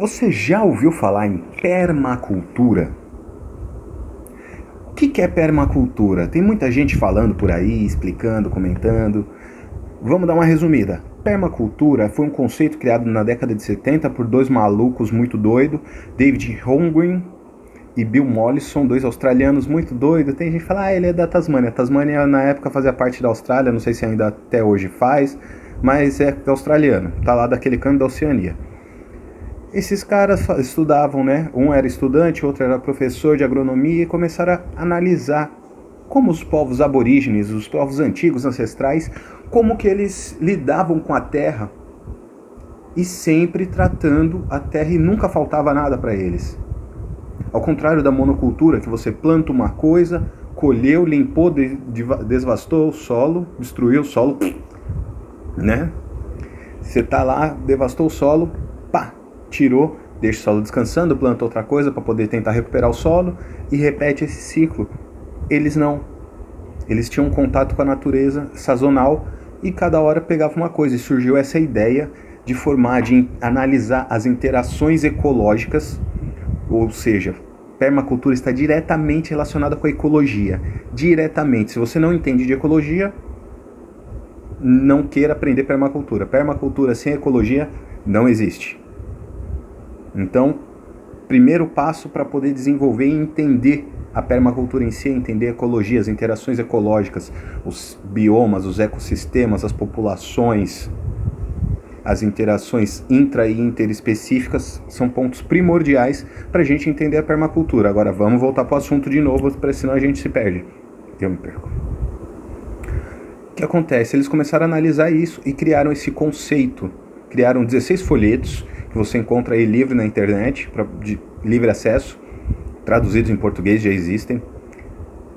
Você já ouviu falar em permacultura? O que é permacultura? Tem muita gente falando por aí, explicando, comentando. Vamos dar uma resumida. Permacultura foi um conceito criado na década de 70 por dois malucos muito doidos, David Holmgren e Bill Mollison, dois australianos muito doidos. Tem gente que fala, ele é da Tasmânia. A Tasmânia na época fazia parte da Austrália, não sei se ainda até hoje faz, mas é australiano, tá lá daquele canto da Oceania. Esses caras estudavam, né? Um era estudante, outro era professor de agronomia e começaram a analisar como os povos aborígenes, os povos antigos, ancestrais, como que eles lidavam com a terra e sempre tratando a terra e nunca faltava nada para eles. Ao contrário da monocultura, que você planta uma coisa, colheu, limpou, devastou o solo, destruiu o solo, né? Você tá lá, devastou o solo, pá, tirou, deixa o solo descansando, planta outra coisa para poder tentar recuperar o solo e repete esse ciclo. Eles não. Eles tinham um contato com a natureza sazonal e cada hora pegava uma coisa. E surgiu essa ideia de formar, de analisar as interações ecológicas, ou seja, permacultura está diretamente relacionada com a ecologia. Diretamente. Se você não entende de ecologia, não queira aprender permacultura. Permacultura sem ecologia não existe. Então, primeiro passo para poder desenvolver e entender a permacultura em si, entender a ecologia, as interações ecológicas, os biomas, os ecossistemas, as populações, as interações intra e interespecíficas são pontos primordiais para a gente entender a permacultura. Agora vamos voltar para o assunto de novo, para senão a gente se perde. Eu me perco. O que acontece? Eles começaram a analisar isso e criaram esse conceito. Criaram 16 folhetos que você encontra aí livre na internet, de livre acesso, traduzidos em português, já existem,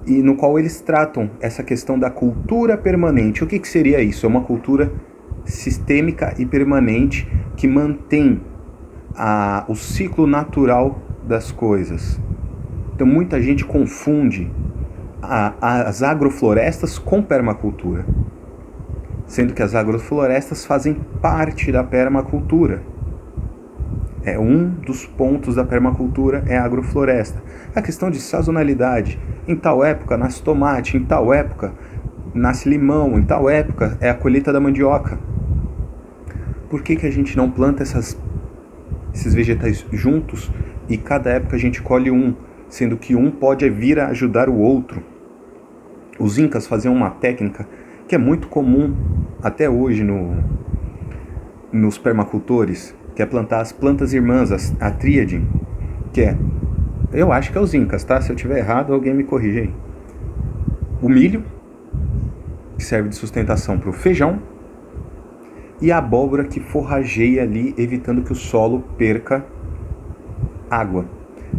e no qual eles tratam essa questão da cultura permanente. O que seria isso? É uma cultura sistêmica e permanente que mantém o ciclo natural das coisas. Então muita gente confunde as agroflorestas com permacultura, sendo que as agroflorestas fazem parte da permacultura. Um dos pontos da permacultura é a agrofloresta. A questão de sazonalidade. Em tal época nasce tomate, em tal época nasce limão, em tal época é a colheita da mandioca. Por que a gente não planta esses vegetais juntos e cada época a gente colhe um, sendo que um pode vir a ajudar o outro? Os incas faziam uma técnica que é muito comum até hoje nos permacultores, que é plantar as plantas irmãs, a tríade, que é, eu acho que é os incas, tá? Se eu tiver errado, alguém me corrige aí. O milho, que serve de sustentação para o feijão, e a abóbora que forrageia ali, evitando que o solo perca água.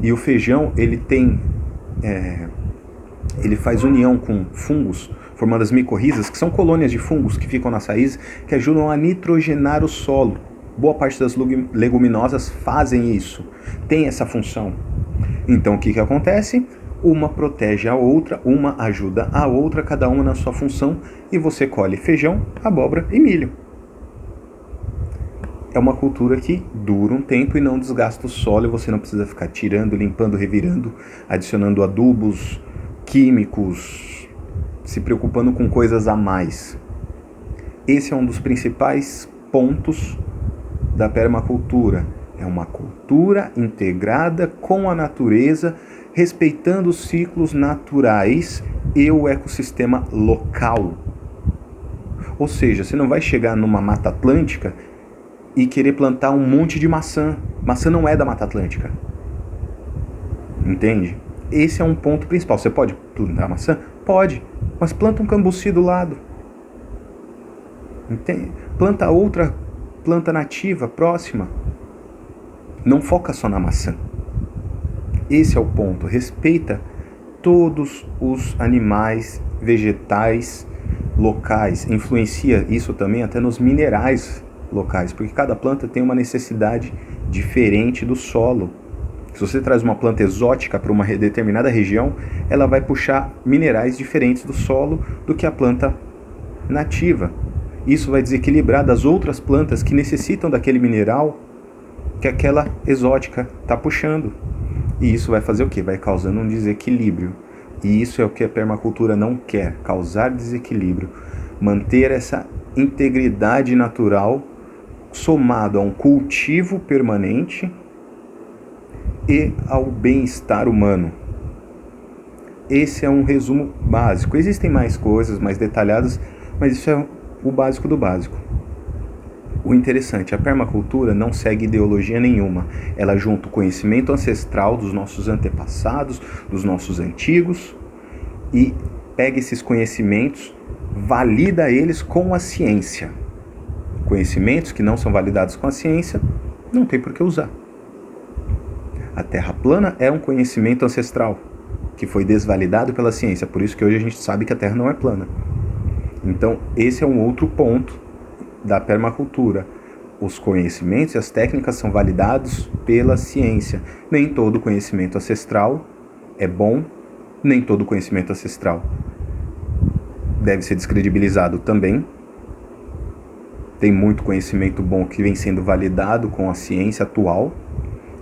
E o feijão, ele faz união com fungos, formando as micorrizas, que são colônias de fungos que ficam nas raízes, que ajudam a nitrogenar o solo. Boa parte das leguminosas fazem isso, tem essa função. Então o que acontece? Uma protege a outra, uma ajuda a outra, cada uma na sua função, e você colhe feijão, abóbora e milho. É uma cultura que dura um tempo e não desgasta o solo, e você não precisa ficar tirando, limpando, revirando, adicionando adubos, químicos, se preocupando com coisas a mais. Esse é um dos principais pontos da permacultura. É uma cultura integrada com a natureza, respeitando os ciclos naturais e o ecossistema local. Ou seja, você não vai chegar numa Mata Atlântica e querer plantar um monte de maçã. Maçã não é da Mata Atlântica. Entende? Esse é um ponto principal. Você pode plantar maçã? Pode. Mas planta um cambuci do lado. Entende? Planta outra planta nativa próxima. Não foca só na maçã. Esse é o ponto. Respeita todos os animais, vegetais locais. Influencia isso também até nos minerais locais, porque cada planta tem uma necessidade diferente do solo. Se você traz uma planta exótica para uma determinada região, ela vai puxar minerais diferentes do solo do que a planta nativa. Isso vai desequilibrar das outras plantas que necessitam daquele mineral que aquela exótica está puxando. E isso vai fazer o quê? Vai causando um desequilíbrio. E isso é o que a permacultura não quer, causar desequilíbrio. Manter essa integridade natural somado a um cultivo permanente e ao bem-estar humano. Esse é um resumo básico. Existem mais coisas, mais detalhadas, mas isso é o básico do básico. O interessante, a permacultura não segue ideologia nenhuma. Ela junta o conhecimento ancestral dos nossos antepassados, dos nossos antigos, e pega esses conhecimentos, valida eles com a ciência. Conhecimentos que não são validados com a ciência, não tem por que usar. A Terra plana é um conhecimento ancestral, que foi desvalidado pela ciência, por isso que hoje a gente sabe que a Terra não é plana. Então, esse é um outro ponto da permacultura. Os conhecimentos e as técnicas são validados pela ciência. Nem todo conhecimento ancestral é bom, nem todo conhecimento ancestral deve ser descredibilizado também. Tem muito conhecimento bom que vem sendo validado com a ciência atual,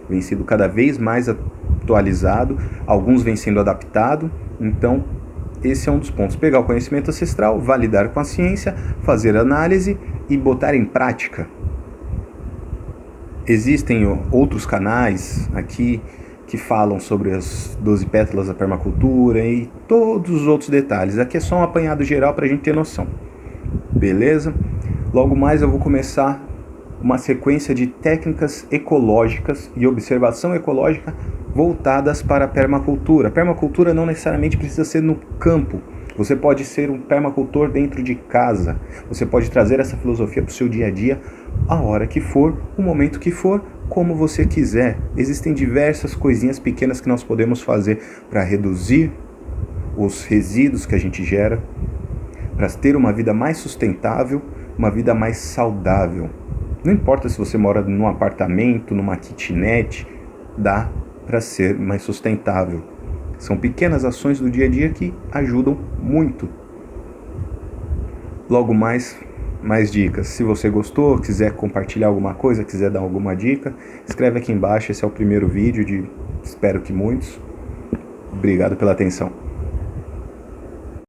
vem sendo cada vez mais atualizado, alguns vem sendo adaptado. Então, esse é um dos pontos. Pegar o conhecimento ancestral, validar com a ciência, fazer análise e botar em prática. Existem outros canais aqui que falam sobre as 12 pétalas da permacultura e todos os outros detalhes. Aqui é só um apanhado geral para a gente ter noção. Beleza? Logo mais eu vou começar uma sequência de técnicas ecológicas e observação ecológica voltadas para a permacultura. A permacultura não necessariamente precisa ser no campo. Você pode ser um permacultor dentro de casa. Você pode trazer essa filosofia para o seu dia a dia, a hora que for, o momento que for, como você quiser. Existem diversas coisinhas pequenas que nós podemos fazer para reduzir os resíduos que a gente gera, para ter uma vida mais sustentável, uma vida mais saudável. Não importa se você mora num apartamento, numa kitnet, dá para ser mais sustentável. São pequenas ações do dia a dia que ajudam muito. Logo mais dicas. Se você gostou, quiser compartilhar alguma coisa, quiser dar alguma dica, escreve aqui embaixo. Esse é o primeiro vídeo de, espero que muitos. Obrigado pela atenção.